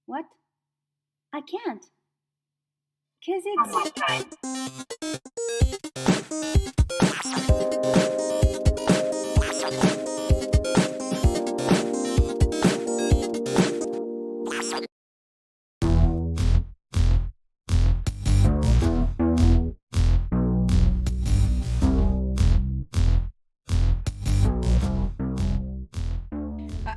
What? I can't. Because it's.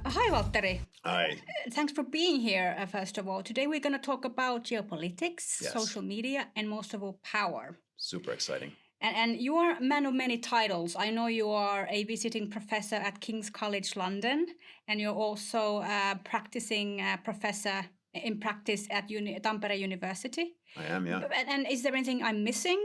Hi, Valtteri. Hi. Thanks for being here, first of all. Today we're going to talk about geopolitics, Yes. social media, and most of all, power. Super exciting. And you are a man of many titles. I know you are a visiting professor at King's College London, and you're also a practicing professor in practice at Tampere University. I am, yeah. And is there anything I'm missing?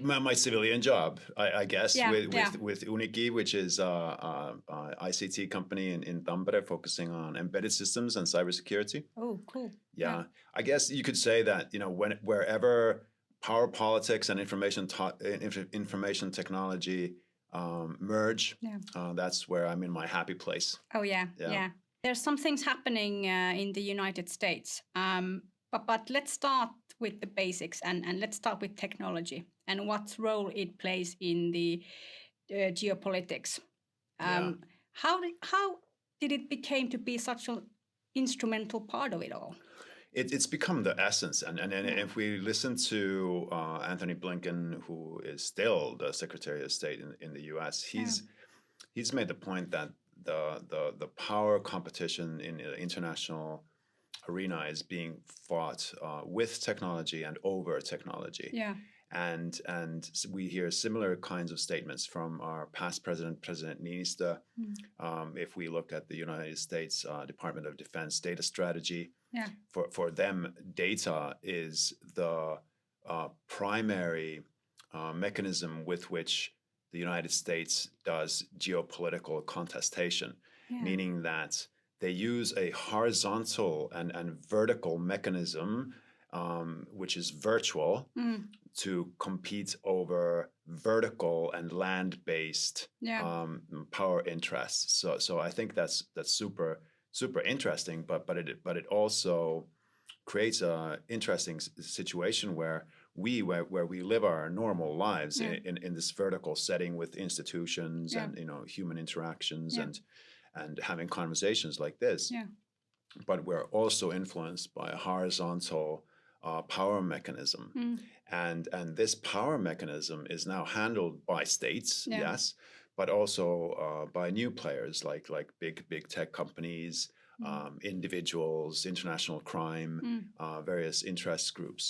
My civilian job, I guess, Yeah, with Uniki, which is ICT company in Tampere focusing on embedded systems and cybersecurity. Oh, cool. Yeah. I guess you could say that, wherever power politics and information technology merge, that's where I'm in my happy place. Oh, yeah. There's some things happening in the United States. But let's start with the basics and let's start with technology and what role it plays in the geopolitics. How did it became to be such an instrumental part of it all? It's become the essence. And if we listen to Anthony Blinken, who is still the Secretary of State in the US, he's made the point that the power competition in the international arena is being fought with technology and over technology. Yeah. And we hear similar kinds of statements from our past president, President Niinistö. If we look at the United States Department of Defense data strategy, for them, data is the primary mechanism with which the United States does geopolitical contestation, meaning that they use a horizontal and vertical mechanism, which is virtual, to compete over vertical and land-based power interests. So I think that's super interesting, but it also creates a interesting situation where we live our normal lives in this vertical setting with institutions and human interactions and having conversations like this. But we're also influenced by a horizontal power mechanism. And this power mechanism is now handled by states, yes, but also by new players like big tech companies, individuals, international crime, various interest groups.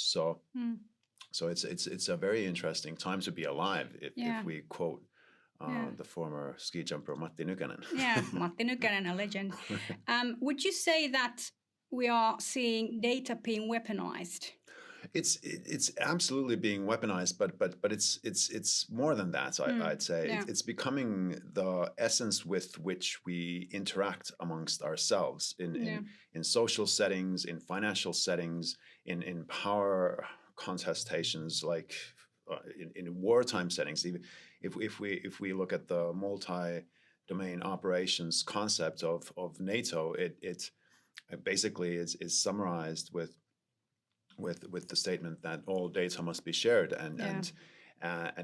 So it's a very interesting time to be alive, if we quote the former ski jumper Matti Nykänen. Matti Nykänen, a legend. Would you say that we are seeing data being weaponized? It's absolutely being weaponized, but it's more than that. I'd say it's becoming the essence with which we interact amongst ourselves in social settings, in financial settings, in power contestations, like in wartime settings. Even if we look at the multi-domain operations concept of NATO, it basically is summarized with the statement that all data must be shared and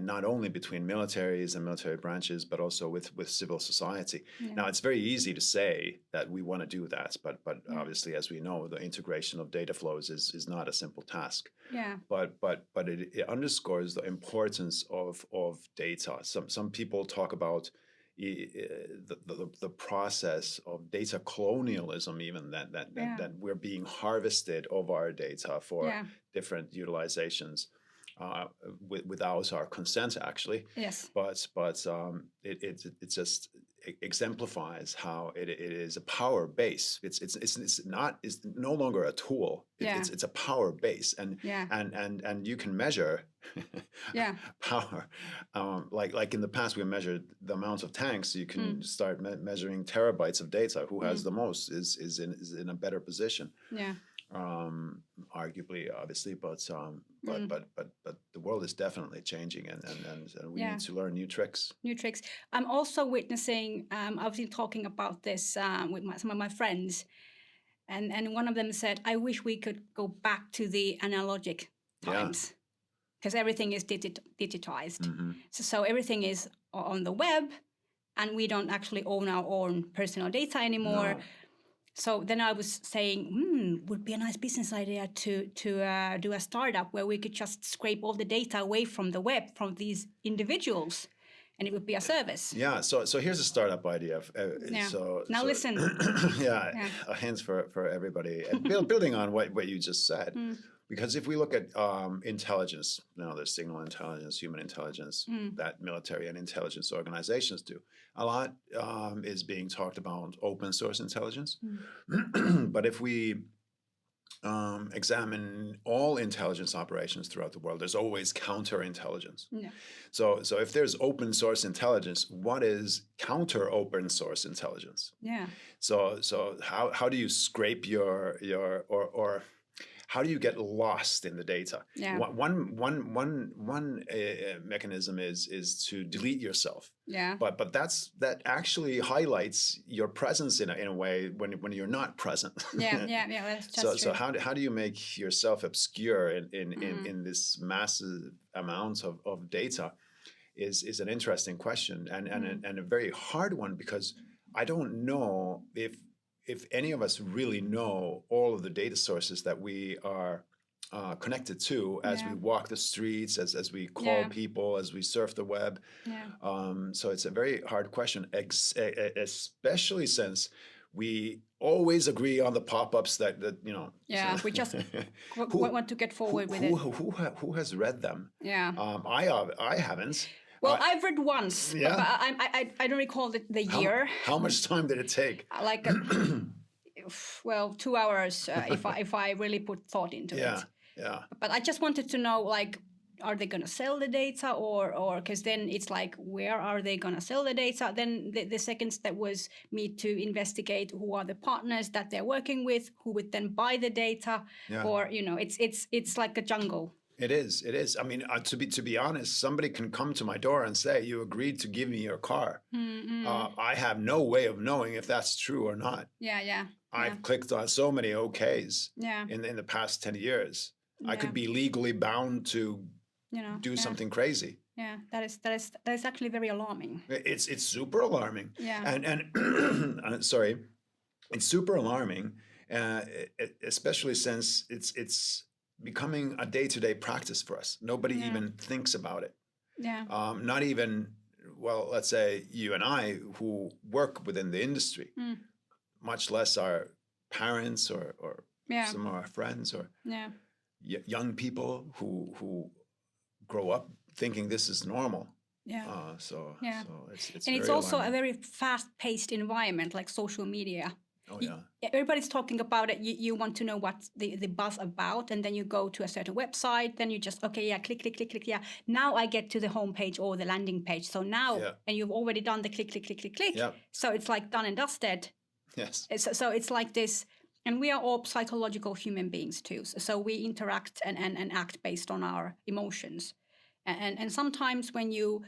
not only between militaries and military branches, but also with civil society. Now, it's very easy to say that we want to do that, but obviously, as we know, the integration of data flows is not a simple task. But it underscores the importance of data. Some people talk about the process of data colonialism, even that we're being harvested of our data for different utilizations without our consent, actually. Yes. But it just exemplifies how it is a power base. It's no longer a tool. It's a power base, and you can measure power. Like in the past, we measured the amount of tanks. You can start measuring terabytes of data. Who has the most is in a better position. Arguably, obviously, but the world is definitely changing, and we need to learn new tricks. I'm also witnessing. I've been talking about this with some of my friends. and one of them said, I wish we could go back to the analogic times, because everything is digitized. Mm-hmm. So everything is on the web, and we don't actually own our own personal data anymore. No. So then I was saying, would be a nice business idea to do a startup where we could just scrape all the data away from the web, from these individuals, and it would be a service. Yeah. So here's a startup idea. Now listen. Yeah. A hint for everybody. And building on what you just said. Because if we look at intelligence, there's signal intelligence, human intelligence, that military and intelligence organizations do. A lot is being talked about open source intelligence. But if we examine all intelligence operations throughout the world, there's always counterintelligence. Yeah. So if there's open source intelligence, what is counter open source intelligence? Yeah. So how do you scrape your or how do you get lost in the data? Yeah. One mechanism is to delete yourself. Yeah. But that actually highlights your presence in a way when you're not present. Yeah. That's just so true. So how do you make yourself obscure in this massive amount of data? Is an interesting question and a very hard one, because I don't know if any of us really know all of the data sources that we are connected to as we walk the streets, as we call people, as we surf the web. Yeah. So it's a very hard question, especially since we always agree on the pop-ups that Yeah, we just want to get forward with it. Who has read them? Yeah. I haven't. Well, I've read once, Yeah? but I don't recall the year. How much time did it take? Like, 2 hours if I really put thought into it. Yeah. But I just wanted to know, like, are they going to sell the data, or because then it's like, where are they going to sell the data? Then the second step was me to investigate who are the partners that they're working with, who would then buy the data, or it's like a jungle. It is. I mean, to be honest, somebody can come to my door and say, "You agreed to give me your car." I have no way of knowing if that's true or not. Yeah. I've clicked on so many OKs in the past 10 years. I could be legally bound to do something crazy. Yeah, that is actually very alarming. It's super alarming. Yeah. And sorry, it's super alarming, especially since it's becoming a day-to-day practice for us. Nobody even thinks about it. Yeah. Not even, well, let's say you and I who work within the industry, much less our parents or some of our friends or young people who grow up thinking this is normal. Yeah. So it's and it's very also alarming. a very fast-paced environment, like social media. Oh, yeah. Everybody's talking about it. You want to know what's the buzz about, and then you go to a certain website. Then you just click. Yeah, now I get to the homepage or the landing page. So now, and you've already done the click. Yep. So it's like done and dusted. Yes. So it's like this, and we are all psychological human beings too. So we interact and act based on our emotions, and sometimes when you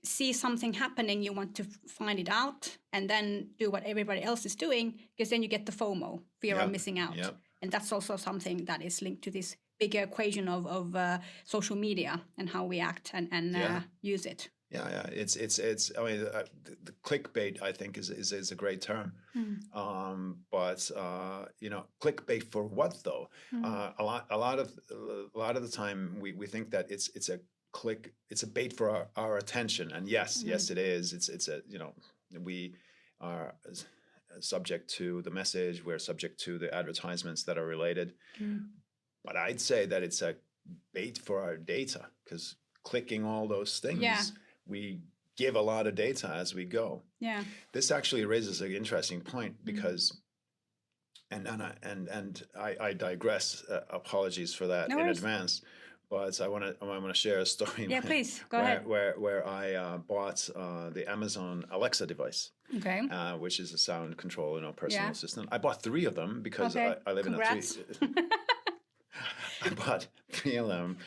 see something happening, you want to find it out and then do what everybody else is doing, because then you get the FOMO, fear of missing out. Yep. And that's also something that is linked to this bigger equation of social media and how we act and use it. Yeah. It's. I mean, the clickbait, I think, is a great term. But clickbait for what though? A lot of the time we think that it's a click, it's a bait for our attention, and yes it is. It's a we are subject to the message, we're subject to the advertisements that are related, but I'd say that it's a bait for our data, because clicking all those things, we give a lot of data as we go. This actually raises an interesting point, because and I digress, apologies for that in advance. But I want to share a story. Yeah, please go ahead. Where I bought the Amazon Alexa device, which is a sound control, personal assistant. I bought 3 of them because I live Congrats. in a 3. I bought 3 of them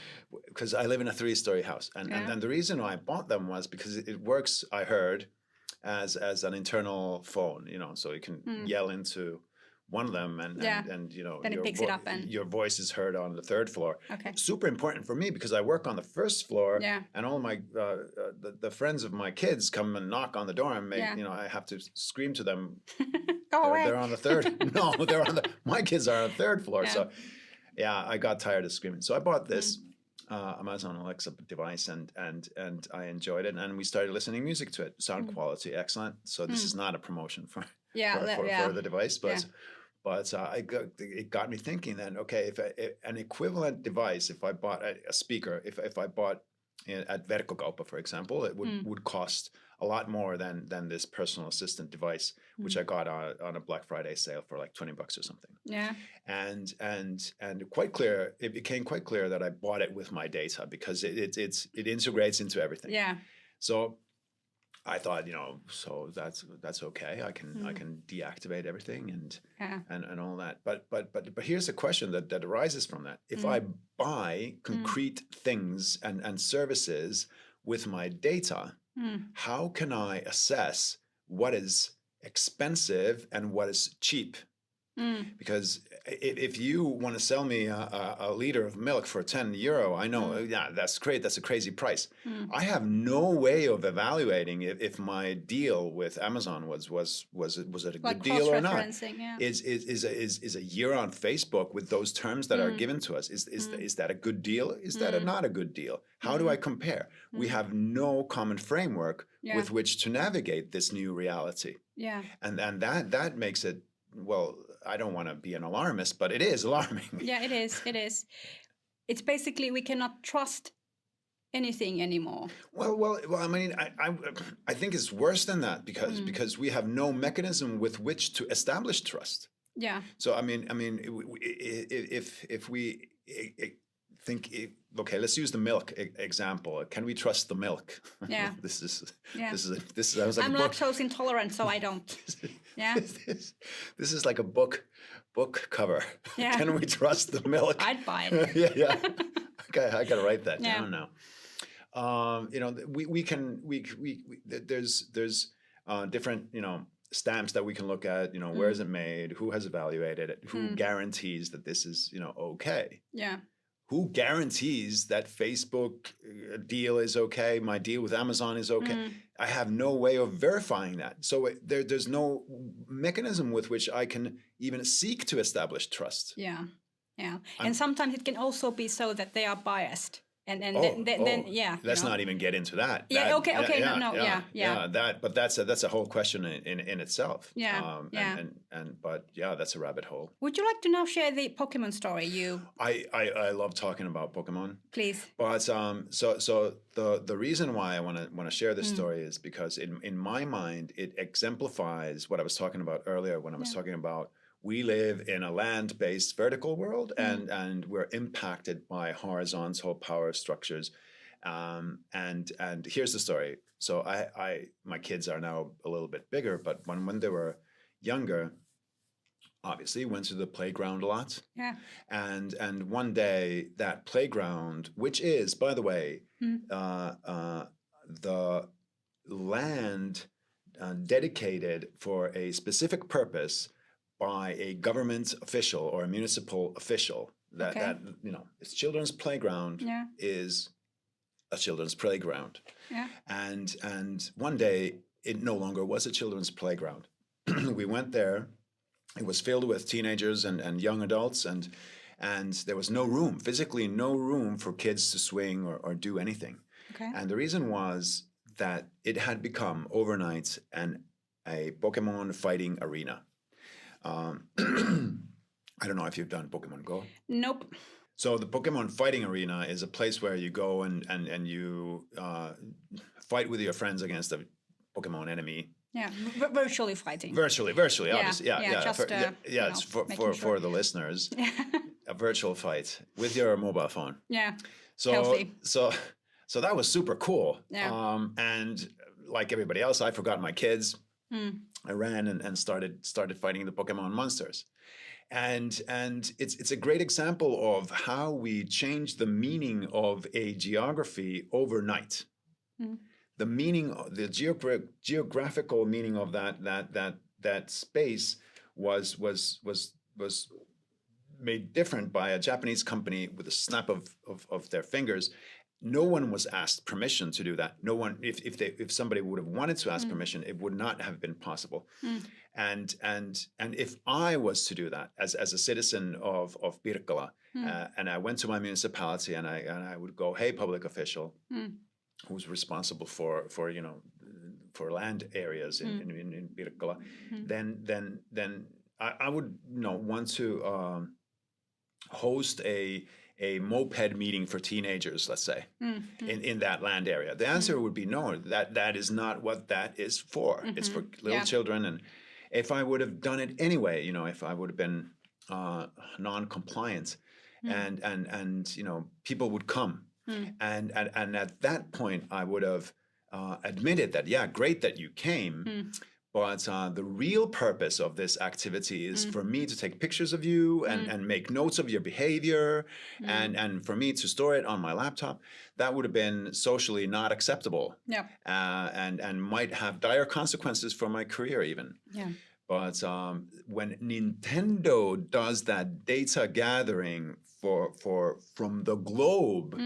because I live in a 3-story house, and the reason why I bought them was because it works. I heard as an internal phone, so you can yell into one of them, and you know, then it picks it up and your voice is heard on the third floor. Okay. Super important for me because I work on the first floor, Yeah. and all my the friends of my kids come and knock on the door and make you know, I have to scream to them. Go away. They're on the third. No, they're on my kids are on the third floor. Yeah. So yeah, I got tired of screaming. So I bought this Amazon Alexa device, and I enjoyed it, and we started listening music to it. Sound quality excellent. So this is not a promotion for the device, but it got me thinking. Then okay, if an equivalent device, if I bought a speaker, if I bought at Verkkokauppa, for example, it would cost a lot more than this personal assistant device, which I got on a Black Friday sale for like $20 or something. Yeah. And it became quite clear that I bought it with my data because it integrates into everything. Yeah. So I thought, you know, so that's okay. I can deactivate everything and all that. But here's the question that arises from that. If I buy concrete things and services with my data, how can I assess what is expensive and what is cheap? Because if you want to sell me a liter of milk for €10, I know, yeah, that's great. That's a crazy price. I have no way of evaluating if my deal with Amazon was it a good deal or not? Yeah. Is a year on Facebook with those terms that are given to us, is that a good deal? Is that not a good deal? How do I compare? We have no common framework with which to navigate this new reality. Yeah. And that makes it, well, I don't want to be an alarmist, but it is alarming. Yeah, it is. It is. It's basically we cannot trust anything anymore. Well. I mean, I think it's worse than that because we have no mechanism with which to establish trust. Yeah. So I mean, if we think, okay, let's use the milk example. Can we trust the milk? Yeah. This is. I was like, I'm lactose intolerant, so I don't. Yeah. This is like a book cover. Yeah. Can we trust the milk? I'd buy it. Yeah. Okay, I gotta write that down now. You know, there's different, you know, stamps that we can look at. You know, where is it made? Who has evaluated it? Who guarantees that this is, you know, okay? Yeah. Who guarantees that Facebook deal is okay? My deal with Amazon is okay? I have no way of verifying that. So there's no mechanism with which I can even seek to establish trust. Yeah, yeah. And sometimes it can also be so that they are biased. And then Let's not even get into that. Yeah. Okay. Yeah. But that's a whole question in itself. Yeah. But yeah, that's a rabbit hole. Would you like to now share the Pokemon story? I love talking about Pokemon. Please. But so the reason why I want to share this story is because in my mind it exemplifies what I was talking about earlier when I was talking about. We live in a land-based vertical world, and we're impacted by horizontal power structures. And here's the story. So my kids are now a little bit bigger, but when they were younger, obviously went to the playground a lot. Yeah. And one day that playground, which is, by the way, the land dedicated for a specific purpose by a government official or a municipal official, that you know, it's children's playground is a children's playground. Yeah. And one day it no longer was a children's playground. We went there. It was filled with teenagers and young adults, and there was no room, physically no room for kids to swing or do anything. Okay. And the reason was that it had become overnight a Pokemon fighting arena. I don't know if you've done Pokemon Go. Nope. So the Pokemon fighting arena is a place where you go and you fight with your friends against a Pokemon enemy. Yeah, virtually fighting. Virtually, obviously. Yeah. Just, it's for the listeners. A virtual fight with your mobile phone. Yeah. So healthy. So that was super cool. Yeah. And like everybody else, I forgot my kids. I ran and started fighting the Pokemon monsters. And it's a great example of how we change the meaning of a geography overnight. The meaning, the geographical meaning of that space was made different by a Japanese company with a snap of their fingers. No one was asked permission to do that. No one, if somebody would have wanted to ask permission, it would not have been possible. And if I was to do that as a citizen of Pirkkala, and I went to my municipality and I would go, hey, public official, who's responsible for for land areas in Pirkkala, then I would want to host a moped meeting for teenagers, let's say, in that land area. The answer would be no, that is not what that is for. It's for little children. And if I would have done it anyway, if I would have been non-compliant and people would come. And at that point, I would have admitted that, yeah, great that you came, but the real purpose of this activity is for me to take pictures of you and make notes of your behavior and for me to store it on my laptop. That would have been socially not acceptable and might have dire consequences for my career even. Yeah. But when Nintendo does that data gathering from the globe,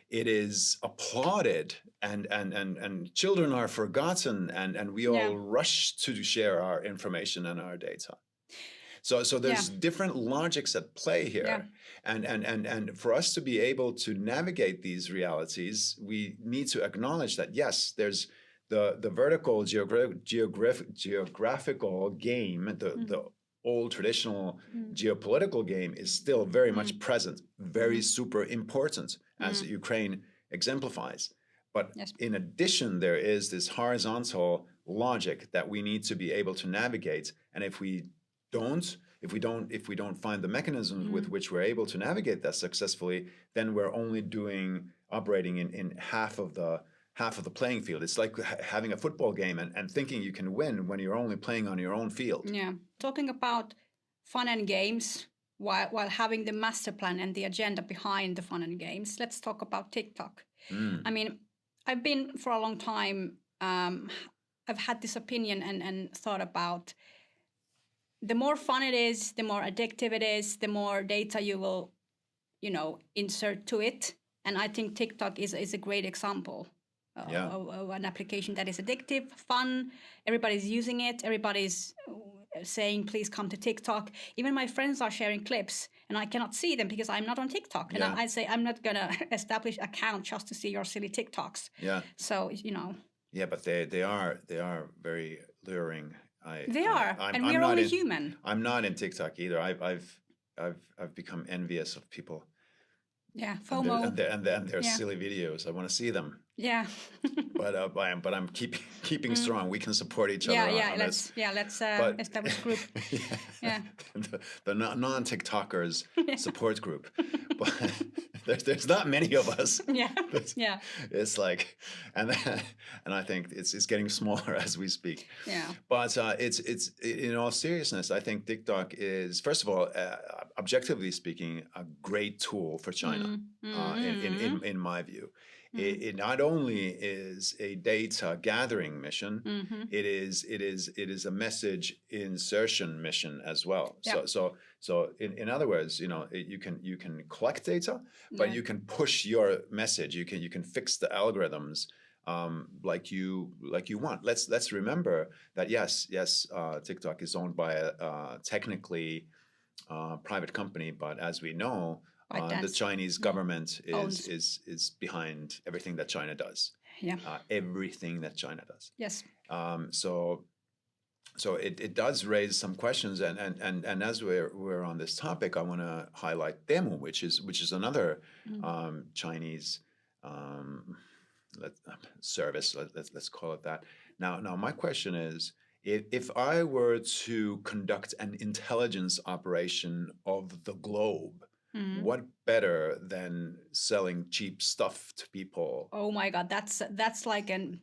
it is applauded and children are forgotten and we all rush to share our information and our data. So there's different logics at play here. And for us to be able to navigate these realities, we need to acknowledge that, yes, there's the vertical geographical game, the old traditional geopolitical game is still very much present, very super important, as Ukraine exemplifies. But in addition, there is this horizontal logic that we need to be able to navigate. And if we don't find the mechanisms with which we're able to navigate that successfully, then we're only operating in half of the playing field. It's like having a football game and thinking you can win when you're only playing on your own field. Yeah. Talking about fun and games while having the master plan and the agenda behind the fun and games, let's talk about TikTok. I mean, I've been for a long time, I've had this opinion and thought about the more fun it is, the more addictive it is, the more data you will, insert to it. And I think TikTok is a great example. Of an application that is addictive, fun, everybody's using it, everybody's saying, please come to TikTok. Even my friends are sharing clips and I cannot see them because I'm not on TikTok. And I say, I'm not going to establish an account just to see your silly TikToks. Yeah. So, Yeah, but they are very luring. We're only human. I'm not in TikTok either. I've become envious of people. Yeah, FOMO. And their silly videos. I want to see them. Yeah. but I'm keeping strong. We can support each other. Let's establish a group. The non-TikTokers support group. But there's not many of us. It's like, and I think it's getting smaller as we speak. Yeah. But it's in all seriousness, I think TikTok is, first of all, objectively speaking, a great tool for China. In my view. It not only is a data gathering mission, it is a message insertion mission as well. Yep. So in other words, you can collect data, but you can push your message. You can fix the algorithms like you want. Let's remember that yes, TikTok is owned by a technically private company, but as we know. The Chinese government is behind everything that China does. Yeah. Everything that China does. Yes. So it does raise some questions, and as we're on this topic, I want to highlight Temu, which is another Chinese service. Let's call it that. Now my question is, if I were to conduct an intelligence operation of the globe. What better than selling cheap stuff to people? Oh my God, that's like a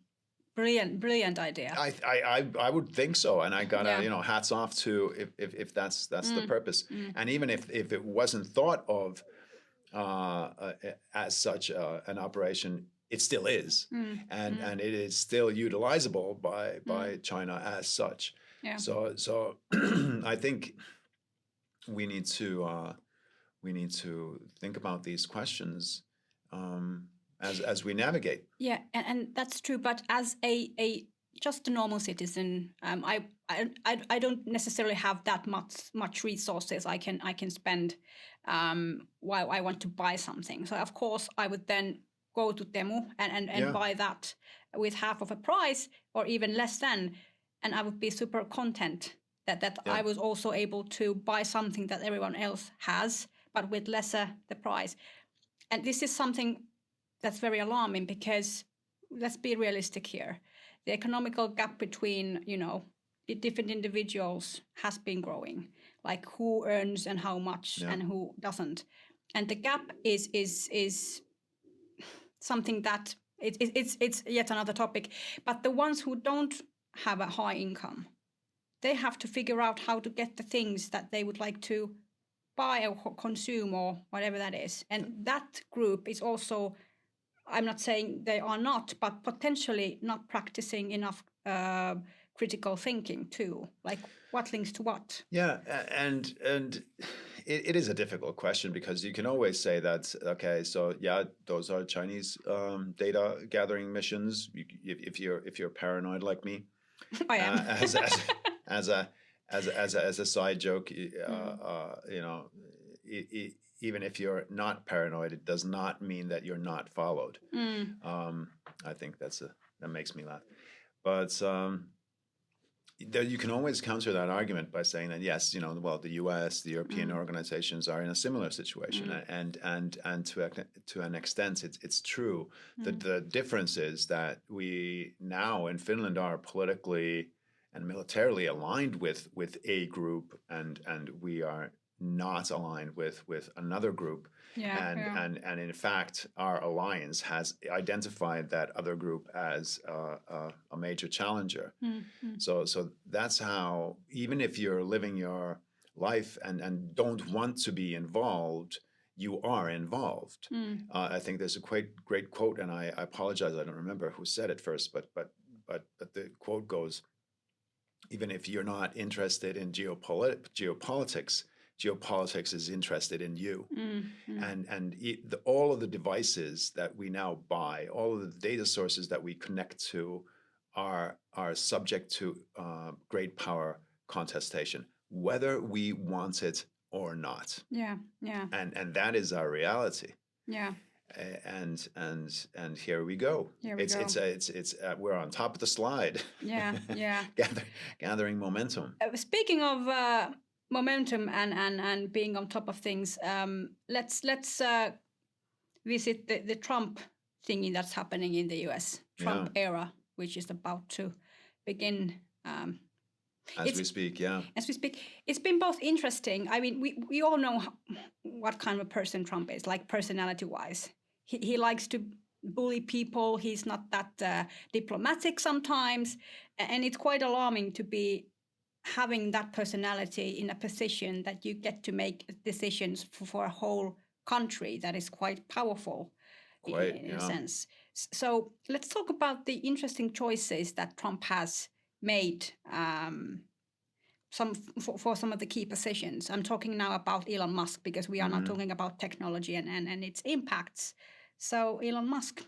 brilliant idea. I would think so, and I gotta hats off to if that's the purpose, and even if it wasn't thought of as such an operation, it still is, and it is still utilizable by China as such. Yeah. So I think we need to think about these questions as we navigate. Yeah, and that's true. But as a just a normal citizen, I don't necessarily have that much resources I can spend while I want to buy something. So of course I would then go to Temu and buy that with half of a price or even less than, and I would be super content that I was also able to buy something that everyone else has, but with lesser the price. And this is something that's very alarming because let's be realistic here. The economical gap between, the different individuals has been growing, like who earns and how much and who doesn't. And the gap is something that it's yet another topic. But the ones who don't have a high income, they have to figure out how to get the things that they would like to buy or consume or whatever that is. And that group is also, I'm not saying they are not, but potentially not practicing enough critical thinking too. Like what links to what? Yeah, and it is a difficult question because you can always say that, okay, so yeah, those are Chinese data gathering missions. If you're paranoid like me, I am. As a side joke, even if you're not paranoid, it does not mean that you're not followed. I think that makes me laugh. But you can always counter that argument by saying that yes, well, the U.S., the European organizations are in a similar situation, and to an extent, it's true. The difference is that we now in Finland are politically and militarily aligned with a group, and we are not aligned with another group. And in fact, our alliance has identified that other group as a major challenger. So that's how, even if you're living your life and don't want to be involved, you are involved. I think there's a great quote, and I apologize, I don't remember who said it first, but the quote goes, even if you're not interested in geopolitics, geopolitics is interested in you. And all of the devices that we now buy, all of the data sources that we connect to are subject to great power contestation, whether we want it or not. Yeah. And that is our reality. Yeah. And here we go. It's we're on top of the slide. Yeah. Gathering momentum. Speaking of momentum and being on top of things, let's visit the Trump thingy that's happening in the US. Trump era, which is about to begin. As we speak, As we speak, it's been both interesting. I mean, we all know what kind of a person Trump is, like personality-wise. He likes to bully people. He's not that diplomatic sometimes, and it's quite alarming to be having that personality in a position that you get to make decisions for a whole country that is quite powerful in a sense. So let's talk about the interesting choices that Trump has made for some of the key positions. I'm talking now about Elon Musk because we are not talking about technology and its impacts. So Elon Musk.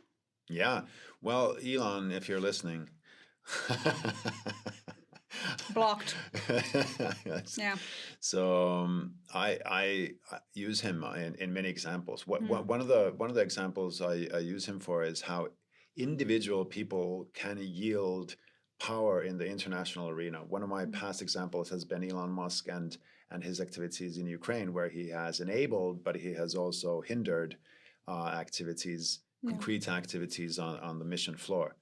Yeah. Well, Elon, if you're listening. Blocked. Yes. Yeah. So I use him in many examples. One of the examples I use him for is how individual people can yield power in the international arena. One of my past examples has been Elon Musk and his activities in Ukraine, where he has enabled, but he has also hindered activities. Concrete activities on the mission floor.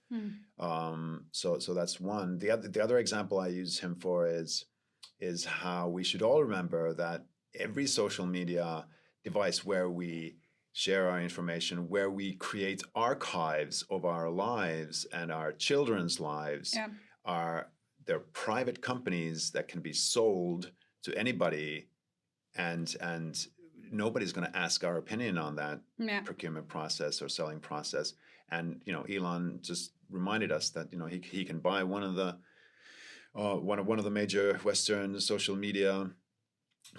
So that's one. The other example I use him for is how we should all remember that every social media device where we share our information, where we create archives of our lives and our children's lives, they're private companies that can be sold to anybody, and nobody's going to ask our opinion on that procurement process or selling process. And Elon just reminded us that he can buy one of one of the major Western social media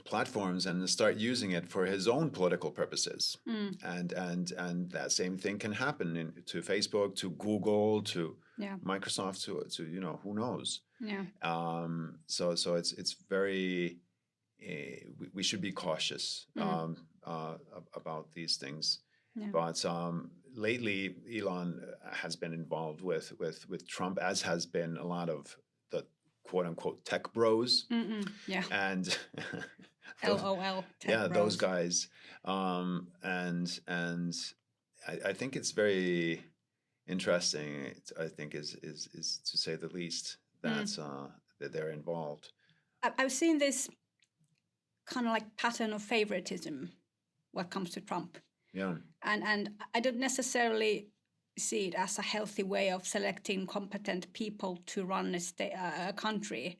platforms and start using it for his own political purposes. And that same thing can happen to Facebook, to Google, to Microsoft, to who knows. So it's very we should be cautious about these things. But lately Elon has been involved with Trump, as has been a lot of the quote unquote tech bros. And LOL. Those guys. And I think it's very interesting. I think is to say the least that they're involved. I've seen this kind of like pattern of favoritism when it comes to Trump. Yeah. And I don't necessarily see it as a healthy way of selecting competent people to run a country.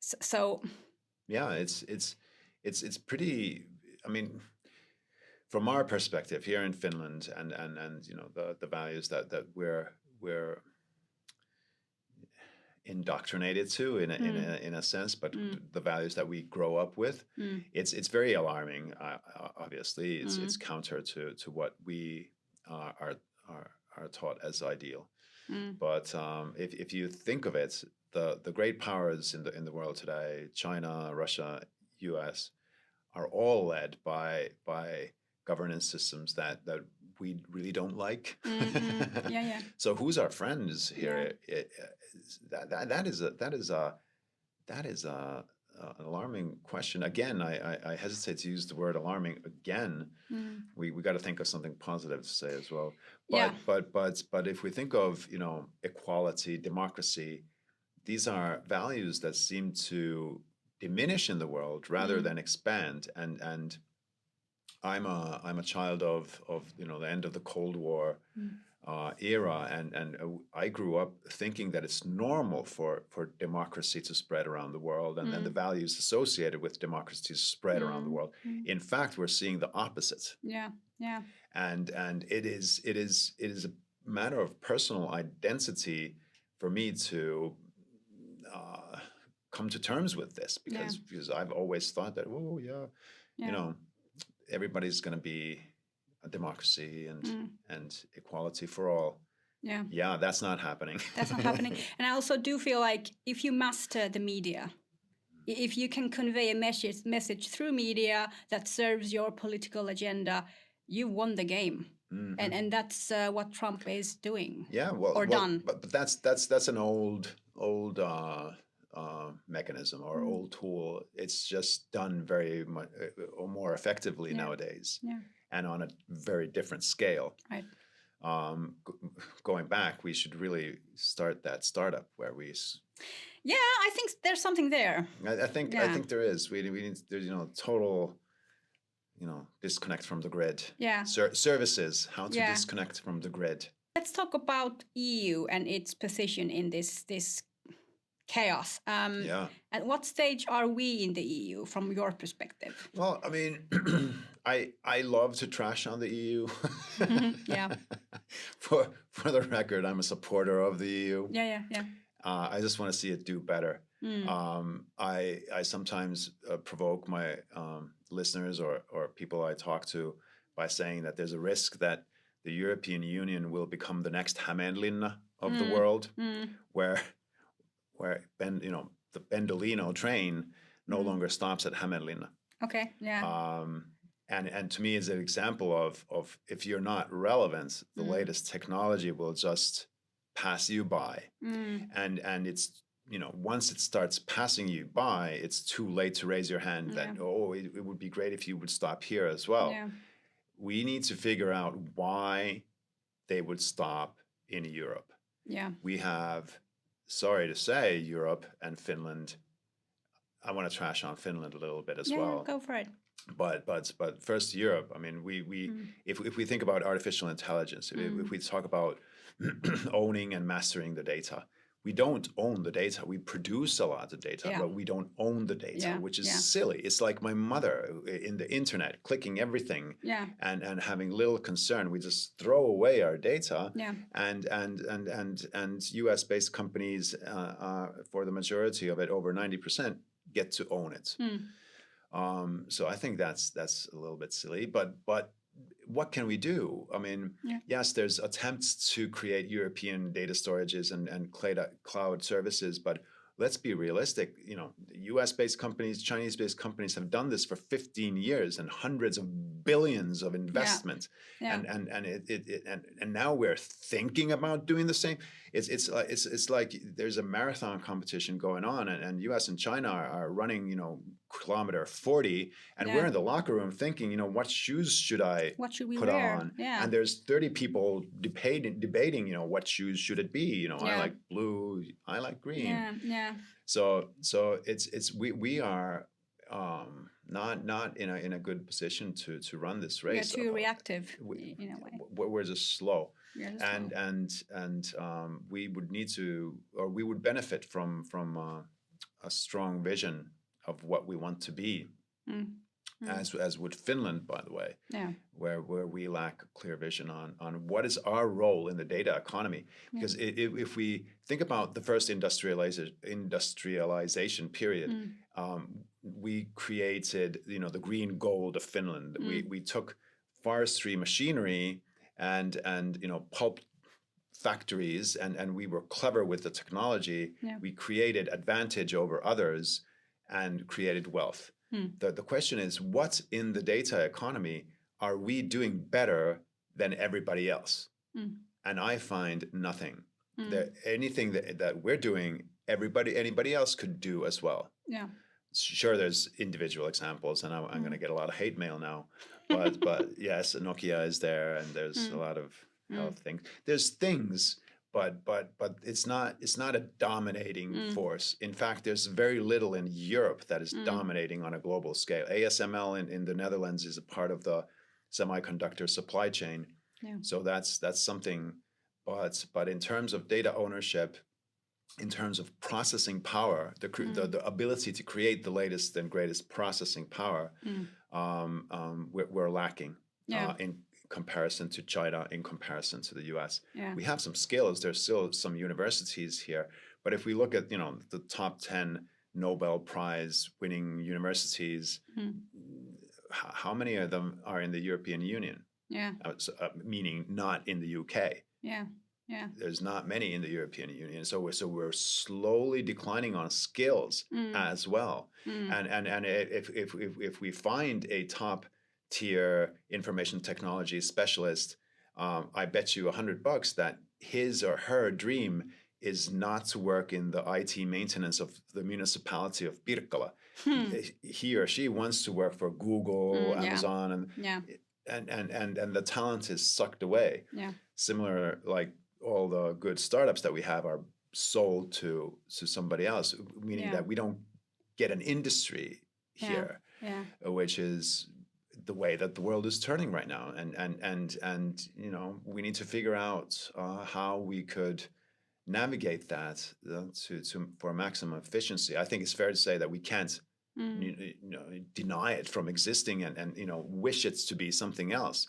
So yeah, it's pretty. I mean, from our perspective here in Finland, and the values that we're indoctrinated to in a sense, but the values that we grow up with, it's very alarming. Obviously, it's counter to what we are taught as ideal. But if you think of it, the great powers in the world today, China, Russia, U.S., are all led by governance systems that we really don't like. So who's our friends here? That is an alarming question. Again, I hesitate to use the word alarming again. We got to think of something positive to say as well. But if we think of equality, democracy, these are values that seem to diminish in the world rather than expand. And I'm a child of the end of the Cold War era, and I grew up thinking that it's normal for democracy to spread around the world, and then the values associated with democracy to spread around the world. In fact, we're seeing the opposite. And it is a matter of personal identity for me to come to terms with this, because I've always thought that everybody's going to be a democracy and equality for all. That's not happening. That's not happening. And I also do feel like if you master the media, if you can convey a message through media that serves your political agenda, you won the game. And that's what Trump is doing. Done. But that's an old mechanism or old tool. It's just done very much or more effectively nowadays, and on a very different scale. Right. Going back, we should really start that startup where we. I think there's something there. I think there is. We need there's total. Disconnect from the grid. Services. How to disconnect from the grid. Let's talk about EU and its position in this chaos. At what stage are we in the EU from your perspective? Well, I mean, I love to trash on the EU. For the record, I'm a supporter of the EU. I just want to see it do better. I sometimes provoke my listeners or people I talk to by saying that there's a risk that the European Union will become the next Hämeenlinna of the world, where the Pendolino train no longer stops at Hämeenlinna. Okay. And to me is an example of if you're not relevant, the latest technology will just pass you by. And it's once it starts passing you by, it's too late to raise your hand that it would be great if you would stop here as well. We need to figure out why they would stop in Europe. We have, sorry to say, Europe and Finland. I want to trash on Finland a little bit as well. Go for it. But first Europe. I mean, if we think about artificial intelligence, if we talk about owning and mastering the data, we don't own the data. We produce a lot of data, Yeah. but we don't own the data, Yeah, which is yeah. silly. It's like my mother in the internet, clicking everything Yeah. and having little concern. We just throw away our data. Yeah. And US based companies, for the majority of it, over 90%, get to own it. So I think that's a little bit silly, but what can we do? I mean, yes, there's attempts to create European data storages and cloud services, but let's be realistic. You know, US-based companies, Chinese-based companies have done this for 15 years and hundreds of billions of investment. Yeah. And now we're thinking about doing the same. It's like there's a marathon competition going on, and US and China are running, you know, kilometer 40, and we're in the locker room thinking, you know, what shoes should we put wear? on? Yeah. And there's 30 people debating, you know, what shoes should it be? You know, I like blue, I like green. Yeah. So we are not in a good position to run this race. We're too reactive in a way. We're just slow. And we would need to, or we would benefit from a strong vision of what we want to be, as would Finland, by the way, where we lack a clear vision on what is our role in the data economy. Because if we think about the first industrialization period, we created, you know, the green gold of Finland. We took forestry machinery and you know, pulp factories, and we were clever with the technology. We created advantage over others and created wealth. The question is, what's in the data economy are we doing better than everybody else? And I find nothing. Anything that we're doing, anybody else could do as well. Yeah. Sure, there's individual examples, and I'm going to get a lot of hate mail now. But yes, Nokia is there, and there's a lot of things. There's things, but it's not a dominating force. In fact, there's very little in Europe that is dominating on a global scale. ASML in the Netherlands is a part of the semiconductor supply chain. Yeah. So that's something. But in terms of data ownership, in terms of processing power, the ability to create the latest and greatest processing power, we're lacking in comparison to China, in comparison to the US. We have some skills. There's still some universities here. But if we look at, you know, the top 10 Nobel Prize winning universities, how many of them are in the European Union? Meaning not in the UK. There's not many in the European Union, so we're slowly declining on skills as well. And if we find a top tier information technology specialist, I bet you $100 that his or her dream is not to work in the IT maintenance of the municipality of Pirkkala. He or she wants to work for Google, Amazon, and the talent is sucked away. Similar, like all the good startups that we have are sold to somebody else, meaning that we don't get an industry here, which is the way that the world is turning right now. And you know, we need to figure out how we could navigate that for maximum efficiency. I think it's fair to say that we can't deny it from existing and you know, wish it to be something else.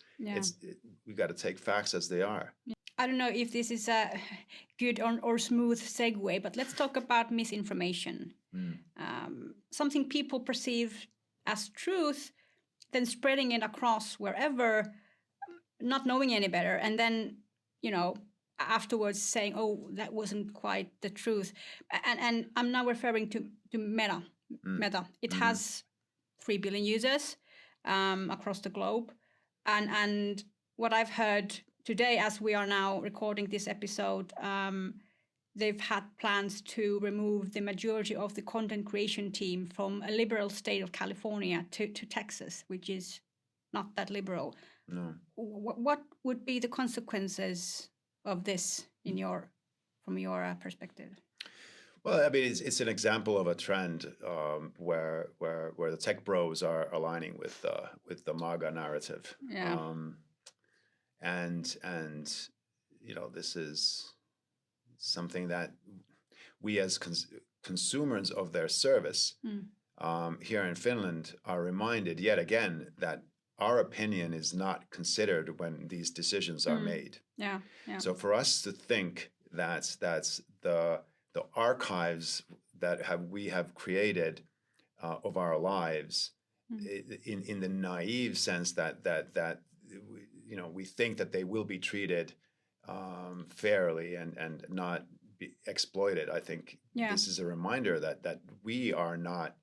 We got to take facts as they are. I don't know if this is a good or smooth segue, but let's talk about misinformation. Something people perceive as truth, then spreading it across wherever, not knowing any better, and then, you know, afterwards saying, oh, that wasn't quite the truth. And I'm now referring to Meta. Meta. It has 3 billion users across the globe. And what I've heard today, as we are now recording this episode, they've had plans to remove the majority of the content creation team from a liberal state of California to Texas, which is not that liberal. No. What would be the consequences of this from your perspective? Well, I mean, it's an example of a trend where the tech bros are aligning with the MAGA narrative. And you know, this is something that we as consumers of their service here in Finland are reminded yet again that our opinion is not considered when these decisions are made. Yeah. So for us to think that that's the archives that we have created of our lives, in the naive sense that we think that they will be treated fairly and not be exploited. I think this is a reminder that we are not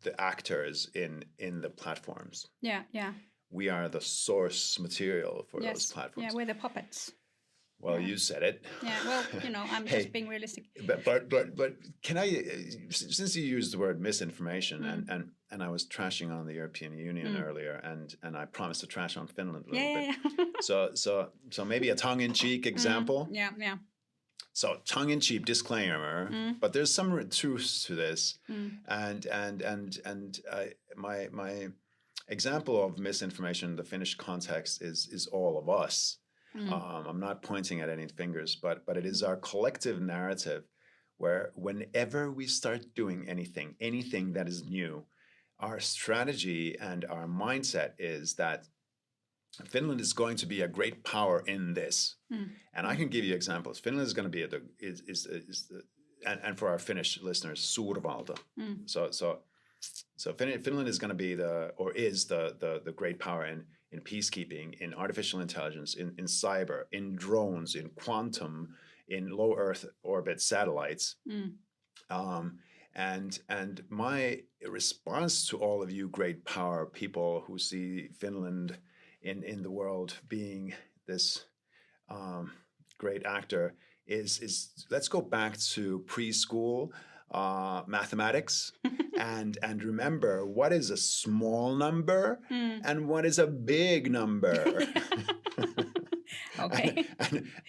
the actors in the platforms. Yeah. We are the source material for those platforms. Yeah, we're the puppets. Well, you said it. Yeah, well, I'm just being realistic. But can I, since you used the word misinformation, and I was trashing on the European Union earlier, and I promised to trash on Finland a little bit. So maybe a tongue-in-cheek example. Yeah. So tongue-in-cheek disclaimer, but there's some truth to this, and my example of misinformation in the Finnish context is all of us. I'm not pointing at any fingers, but it is our collective narrative where whenever we start doing anything that is new, our strategy and our mindset is that Finland is going to be a great power in this. And I can give you examples. Finland is going to be and for our Finnish listeners, suurvalta. So Finland is going to be the great power in peacekeeping, in artificial intelligence, in cyber, in drones, in quantum, in low Earth orbit satellites. And my response to all of you great power people who see Finland in the world being this great actor is let's go back to preschool mathematics and remember what is a small number and what is a big number. Okay.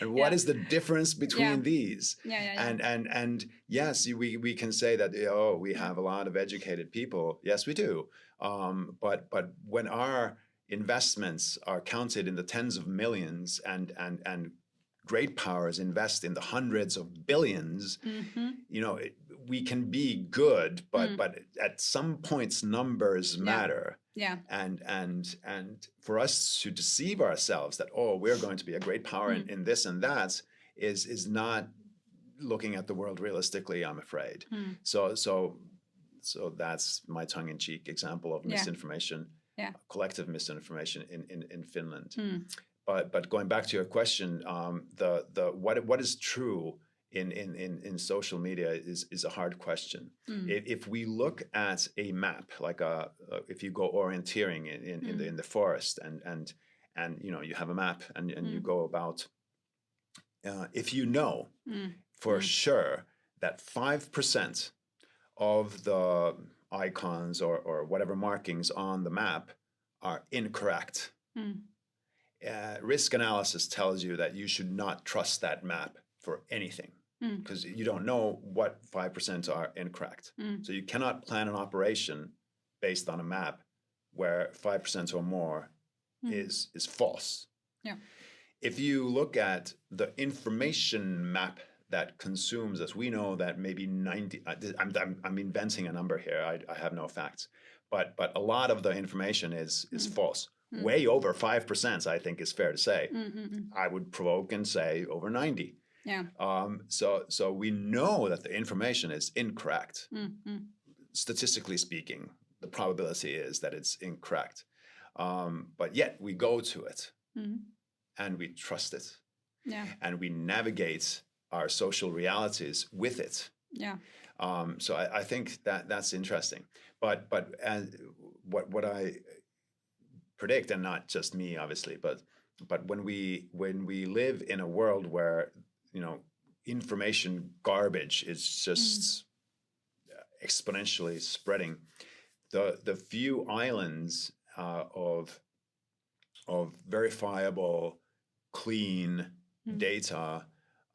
and what is the difference between these? Yeah. And yes, we can say that we have a lot of educated people. Yes, we do. But when our investments are counted in the tens of millions and great powers invest in the hundreds of billions, we can be good, but at some points numbers matter. Yeah. And for us to deceive ourselves that we're going to be a great power in this and that is not looking at the world realistically, I'm afraid. So that's my tongue-in-cheek example of misinformation, collective misinformation in Finland. But going back to your question, what is true in social media is a hard question. If we look at a map, like if you go orienteering in the forest and you have a map and you go about, if you know for sure that 5% of the icons or whatever markings on the map are incorrect, risk analysis tells you that you should not trust that map for anything because you don't know what 5% are incorrect. So you cannot plan an operation based on a map where 5% or more is false. Yeah. If you look at the information map that consumes us, we know that maybe 90. I'm inventing a number here. I have no facts, but a lot of the information is false. Way over 5%, I think, is fair to say. I would provoke and say over 90. Yeah. So we know that the information is incorrect. Statistically speaking, the probability is that it's incorrect. But yet we go to it and we trust it. Yeah. And we navigate our social realities with it. Yeah. So I think that's interesting. But what I predict, and not just me, obviously, but when we live in a world where information garbage is just exponentially spreading, the few islands of verifiable, clean data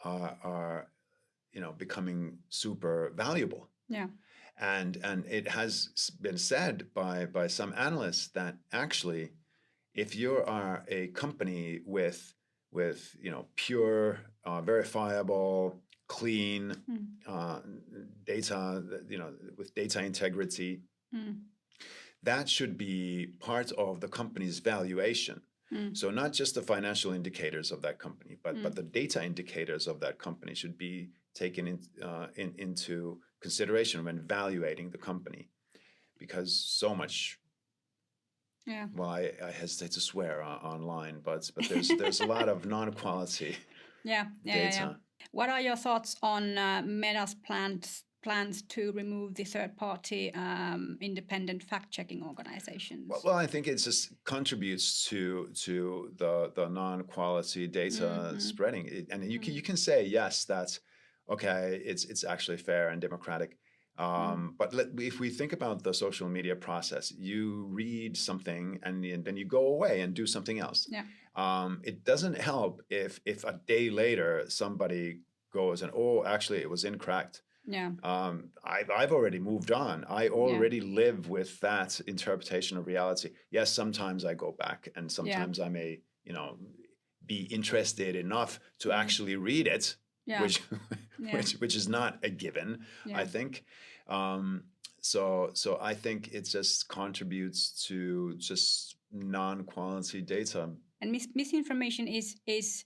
are becoming super valuable. Yeah. And it has been said by some analysts that actually, if you are a company with pure, verifiable, clean data, with data integrity. That should be part of the company's valuation. So not just the financial indicators of that company, but the data indicators of that company should be taken into consideration when evaluating the company, because so much. Yeah. Well, I hesitate to swear online, but there's a lot of non-quality data. Yeah. What are your thoughts on Meta's plans to remove the third-party independent fact-checking organizations? Well, I think it just contributes to the non-quality data spreading. And you can say, yes, that's okay. It's actually fair and democratic. But if we think about the social media process, you read something and then you go away and do something else. Yeah. It doesn't help if a day later somebody goes and, oh, actually it was incorrect. Yeah. I've already moved on. I already live with that interpretation of reality. Yes, sometimes I go back, and sometimes I may, be interested enough to actually read it. Yeah. Which is not a given, I think. So I think it just contributes to just non-quality data. And misinformation is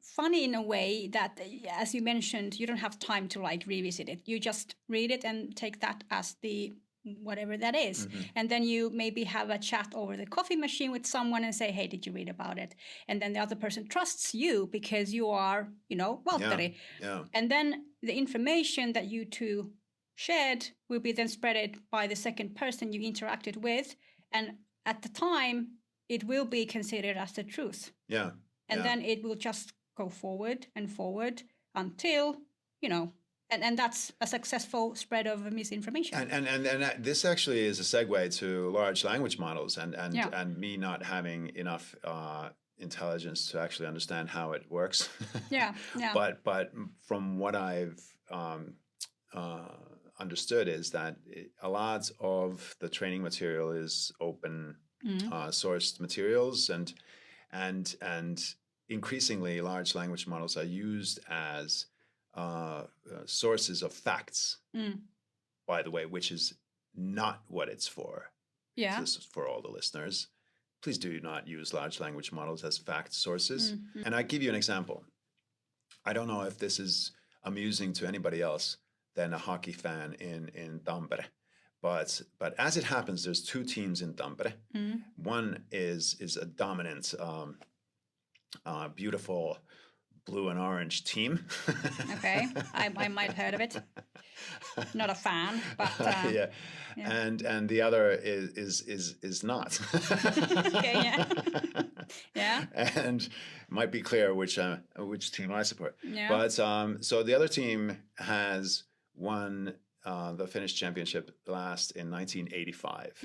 funny in a way that, as you mentioned, you don't have time to revisit it. You just read it and take that as the whatever that is. And then you maybe have a chat over the coffee machine with someone and say, hey, did you read about it? And then the other person trusts you because you are, Valtteri. Yeah. And then the information that you two shared will be then spreaded by the second person you interacted with. And at the time, it will be considered as the truth. Yeah. And then it will just go forward and forward until, and that's a successful spread of misinformation. And this actually is a segue to large language models and me not having enough intelligence to actually understand how it works. Yeah. But from what I've understood is that a lot of the training material is open sourced materials, and increasingly large language models are used as sources of facts, by the way, which is not what it's for. Yeah. So this is for all the listeners. Please do not use large language models as fact sources. And I give you an example. I don't know if this is amusing to anybody else than a hockey fan in Tampere. But as it happens, there's two teams in Tampere. One is a dominant, beautiful blue and orange team. Okay, I might have heard of it. Not a fan, but yeah. And the other is not. Okay, yeah. And it might be clear which team I support. Yeah. But so the other team has won the Finnish championship last in 1985.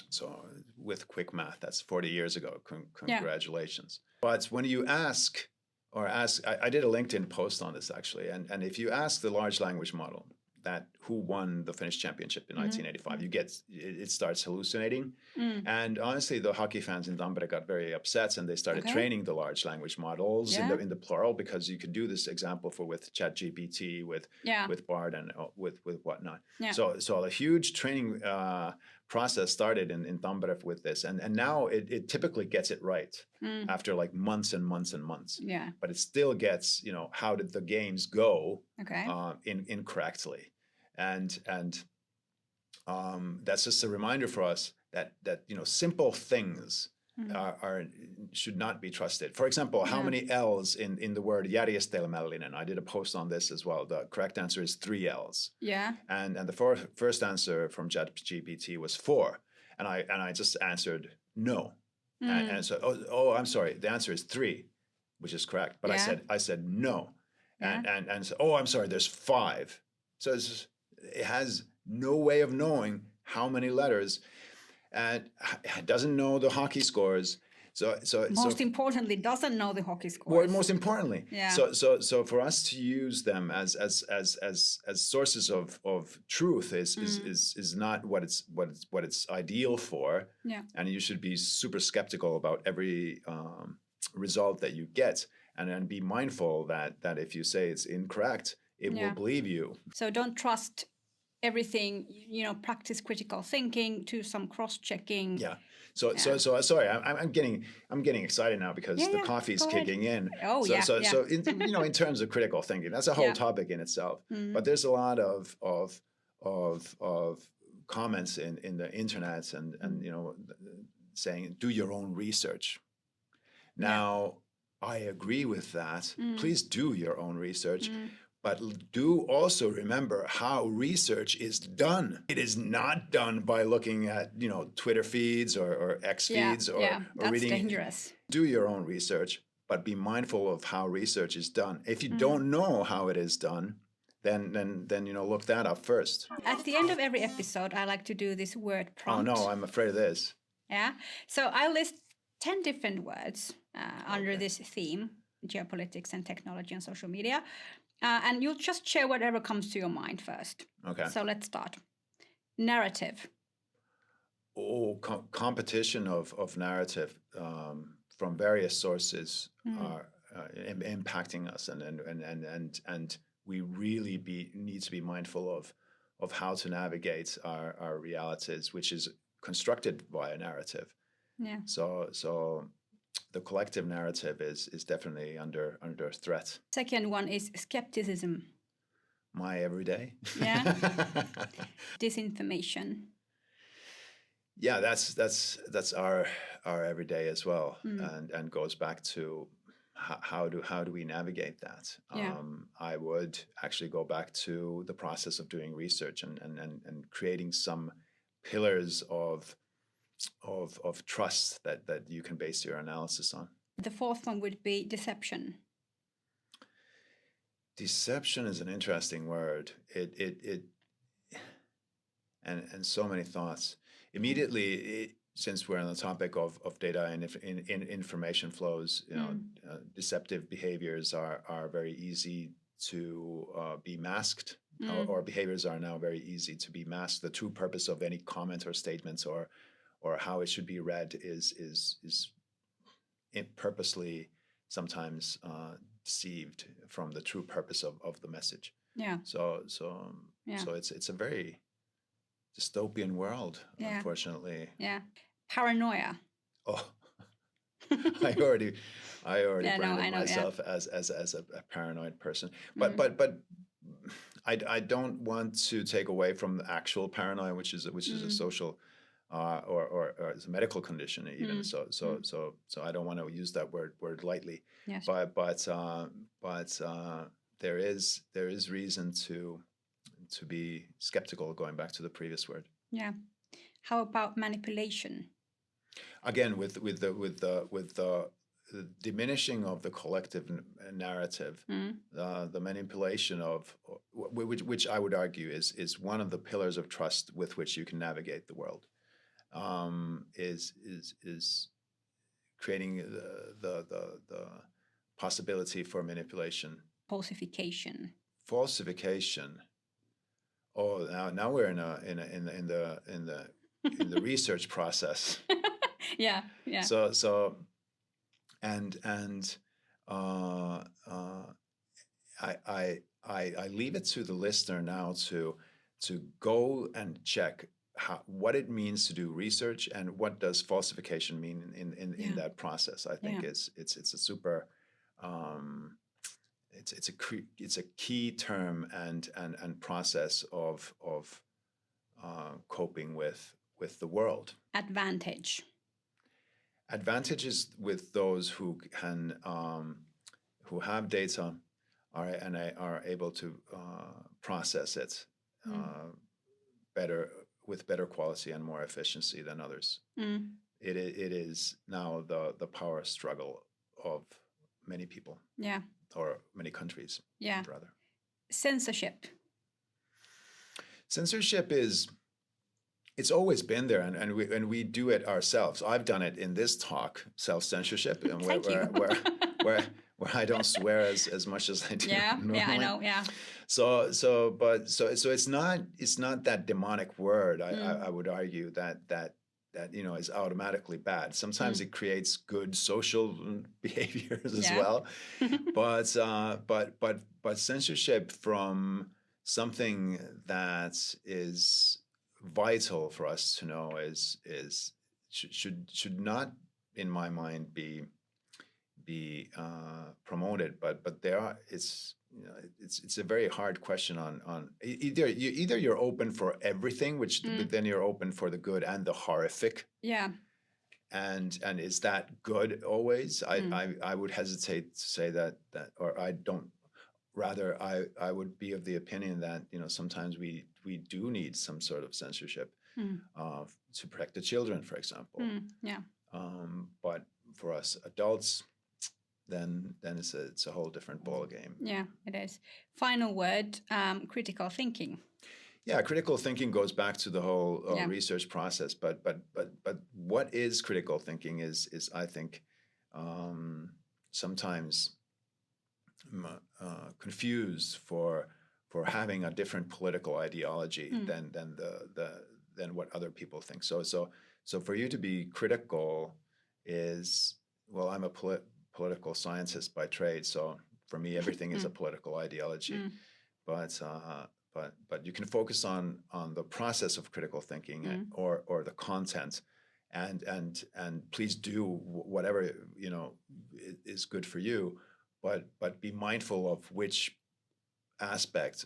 So with quick math, that's 40 years ago. Congratulations. Yeah. But when you ask, I did a LinkedIn post on this actually, and if you ask the large language model that who won the Finnish championship in 1985, you get it starts hallucinating. And honestly, the hockey fans in Tampere got very upset, and they started training the large language models in the plural, because you could do this example with ChatGPT, with Bard, and with whatnot. Yeah. So a huge training process started in Tampere with this, and now it typically gets it right after months and months and months. Yeah. But it still gets how did the games go incorrectly, and that's just a reminder for us that simple things should not be trusted. For example, how many L's in the word järjestelmällinen? I did a post on this as well. The correct answer is 3 L's. Yeah. And the first answer from ChatGPT was 4, and I just answered no. And so I'm sorry, the answer is 3, which is correct. But I said no. And so, I'm sorry, there's 5. So it has no way of knowing how many letters, and it doesn't know the hockey scores. So most importantly, doesn't know the hockey scores. Well, most importantly, so for us to use them as sources of truth is not what it's ideal for. Yeah. And you should be super skeptical about every result that you get. and be mindful that if you say it's incorrect, it will believe you. So don't trust everything, practice critical thinking, do some cross-checking. Yeah. So sorry, I'm getting excited now because the coffee's kicking in. Oh, so in terms of critical thinking, that's a whole topic in itself. But there's a lot of comments in the internet and saying do your own research. Now, I agree with that. Please do your own research. But do also remember how research is done. It is not done by looking at, Twitter feeds or X feeds or that's reading. Dangerous. Do your own research, but be mindful of how research is done. If you don't know how it is done, then look that up first. At the end of every episode, I like to do this word prompt. Oh no, I'm afraid of this. Yeah. So I list 10 different words under this theme: geopolitics and technology and social media. And you'll just share whatever comes to your mind first. Okay. So let's start. Narrative. Oh, competition of narrative from various sources are impacting us, and we really need to be mindful of how to navigate our realities, which is constructed by a narrative. Yeah. So the collective narrative is definitely under threat. Second one is skepticism. My everyday. Yeah. Disinformation. Yeah, that's our everyday as well, and goes back to how do we navigate that? Yeah. I would actually go back to the process of doing research and creating some pillars of trust that you can base your analysis on. The fourth one would be deception. Deception is an interesting word. It and so many thoughts. Immediately, since we're on the topic of data and in information flows, deceptive behaviors are very easy to be masked, or behaviors are now very easy to be masked. The true purpose of any comment or statements or how it should be read is purposely sometimes deceived from the true purpose of the message. Yeah. So it's a very dystopian world, unfortunately. Yeah. Paranoia. Oh, I already branded myself as a paranoid person, but I don't want to take away from the actual paranoia, which is a social or it's a medical condition even. So I don't want to use that word lightly. Yes. But there is reason to be skeptical, going back to the previous word. Yeah. How about manipulation? Again, with the diminishing of the collective narrative, the manipulation of which I would argue is one of the pillars of trust with which you can navigate the world, is creating the possibility for manipulation. Falsification. Oh, now we're in the research process. Yeah. So and I leave it to the listener now to go and check what it means to do research and what does falsification mean in that process. I think it's a super it's a key term and process of coping with the world. Advantages with those who can who have data are able to process it better, with better quality and more efficiency than others. It is now the power struggle of many people. Yeah. Or many countries. Yeah. Rather. Censorship it's always been there, and we do it ourselves. I've done it in this talk, self-censorship, and where I don't swear as much as I do. Normally. Yeah, I know. Yeah. So it's not that demonic word. I would argue that is automatically bad. Sometimes it creates good social behaviors as Yeah. well, but censorship from something that is vital for us to know should not, in my mind, be promoted. But there are it's a very hard question on either you're open for everything, which but then you're open for the good and the horrific. Yeah. And is that good always? I would hesitate to say that or I don't. Rather, I would be of the opinion that sometimes we do need some sort of censorship to protect the children, for example. Yeah. But for us adults, then it's a whole different ball game. Yeah, it is. Final word: critical thinking. Yeah, critical thinking goes back to the whole research process. But what is critical thinking is I think sometimes confused for having a different political ideology than what other people think. So for you to be critical is, well, I'm a political scientist by trade, so for me everything is a political ideology. But you can focus on the process of critical thinking or the content, and please do whatever is good for you, but be mindful of which aspect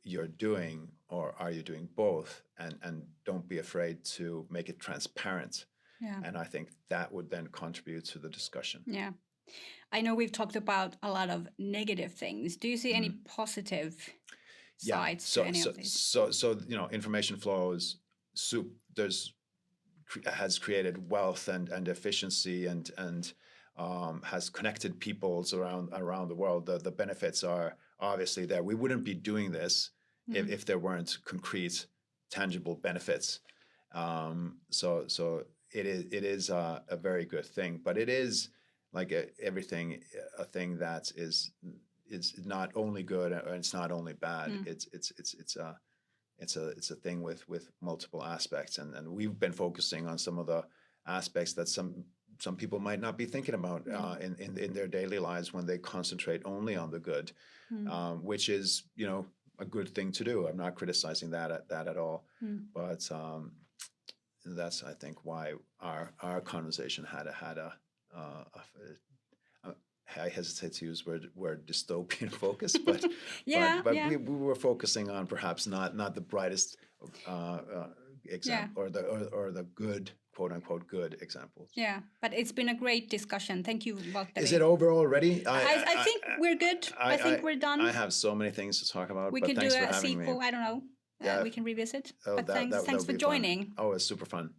you're doing, or are you doing both, and don't be afraid to make it transparent. Yeah. And I think that would then contribute to the discussion. Yeah. I know we've talked about a lot of negative things. Do you see any positive sides to any of these? So information flows. Has created wealth and efficiency and has connected peoples around the world. The benefits are obviously there. We wouldn't be doing this if there weren't concrete, tangible benefits. So it is a very good thing. But it is, like everything, a thing that is not only good and it's not only bad. It's a thing with multiple aspects, and we've been focusing on some of the aspects that some people might not be thinking about in their daily lives when they concentrate only on the good, which is a good thing to do. I'm not criticizing that at all, but that's, I think, why our conversation had a I hesitate to use word dystopian focus, but we were focusing on perhaps not the brightest example or the good, quote unquote, good examples. Yeah, but it's been a great discussion. Thank you, Valtteri. Is it over already? I think we're good. I think we're done. I have so many things to talk about. We but could thanks do for a having sequel. me. I don't know. We can revisit. Oh, but thanks for joining. Fun. Oh, it's super fun.